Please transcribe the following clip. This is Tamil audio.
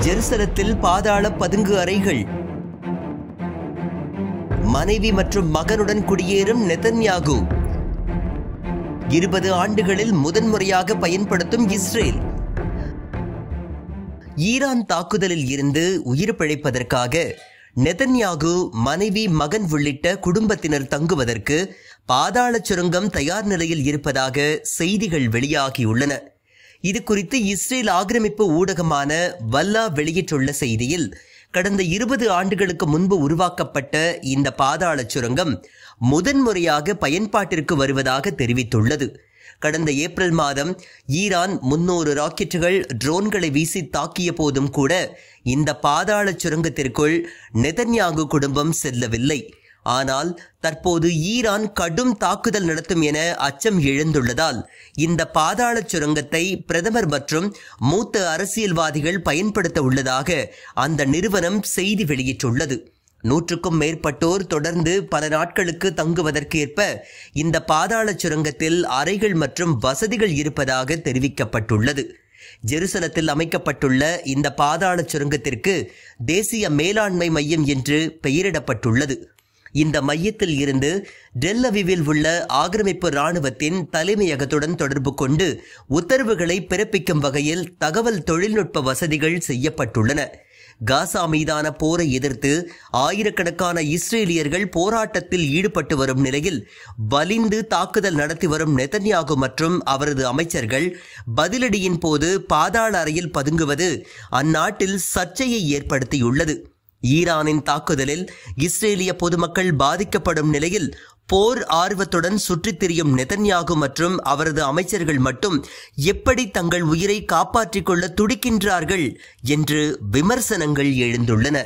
ஜெருசலத்தில் பாதாள பதுங்கு அறைகள். மனைவி மற்றும் மகனுடன் குடியேறும் நெதன்யாகு. 20 ஆண்டுகளில் முதன்முறையாக பயன்படுத்தும் இஸ்ரேல். ஈரான் தாக்குதலில் இருந்து உயிர் பிழைப்பதற்காக நெதன்யாகு மனைவி மகன் உள்ளிட்ட குடும்பத்தினர் தங்குவதற்கு பாதாள சுரங்கம் தயார் நிலையில் இருப்பதாக செய்திகள் வெளியாகியுள்ளன. இது குறித்து இஸ்ரேல் ஆக்கிரமிப்பு ஊடகமான வல்லா வெளியிட்டுள்ள செய்தியில், கடந்த 20 ஆண்டுகளுக்கு முன்பு உருவாக்கப்பட்ட இந்த பாதாள சுரங்கம் முதன்முறையாக பயன்பாட்டிற்கு வருவதாக தெரிவித்துள்ளது. கடந்த ஏப்ரல் மாதம் ஈரான் 300 ராக்கெட்டுகள் ட்ரோன்களை வீசி தாக்கிய போதும் கூட இந்த பாதாள சுரங்கத்திற்குள் நெதன்யாகு குடும்பம் செல்லவில்லை. ஆனால் தற்போது ஈரான் கடும் தாக்குதல் நடத்தும் என அச்சம் எழுந்துள்ளதால் இந்த பாதாள சுரங்கத்தை பிரதமர் மற்றும் மூத்த அரசியல்வாதிகள் பயன்படுத்த உள்ளதாக அந்த நிறுவனம் செய்தி வெளியிட்டுள்ளது. 100க்கும் மேற்பட்டோர் தொடர்ந்து பல நாட்களுக்கு தங்குவதற்கு ஏற்ப இந்த பாதாள சுரங்கத்தில் அறைகள் மற்றும் வசதிகள் இருப்பதாக தெரிவிக்கப்பட்டுள்ளது. ஜெருசலத்தில் அமைக்கப்பட்டுள்ள இந்த பாதாள சுரங்கத்திற்கு தேசிய மேலாண்மை மையம் என்று பெயரிடப்பட்டுள்ளது. இந்த மையத்தில் இருந்து டெல் அவிவில் உள்ள ஆக்கிரமிப்பு இராணுவத்தின் தலைமையகத்துடன் தொடர்பு கொண்டு உத்தரவுகளை பிறப்பிக்கும் வகையில் தகவல் தொழில்நுட்ப வசதிகள் செய்யப்பட்டுள்ளன. காசா மீதான போரை எதிர்த்து ஆயிரக்கணக்கான இஸ்ரேலியர்கள் போராட்டத்தில் ஈடுபட்டு வரும் நிலையில் வலிந்து தாக்குதல் நடத்தி வரும் நெதன்யாகு மற்றும் அவரது அமைச்சர்கள் பதிலடியின் போது பாதாள அறையில் பதுங்குவது அந்நாட்டில் சர்ச்சையை ஏற்படுத்தியுள்ளது. ஈரானின் தாக்குதலில் இஸ்ரேலிய பொதுமக்கள் பாதிக்கப்படும் நிலையில் போர் ஆர்வத்துடன் சுற்றித் திரியும் நெதன்யாகு மற்றும் அவரது அமைச்சர்கள் மட்டும் எப்படி தங்கள் உயிரை காப்பாற்றிக் கொள்ள துடிக்கின்றார்கள் என்று விமர்சனங்கள் எழுந்துள்ளன.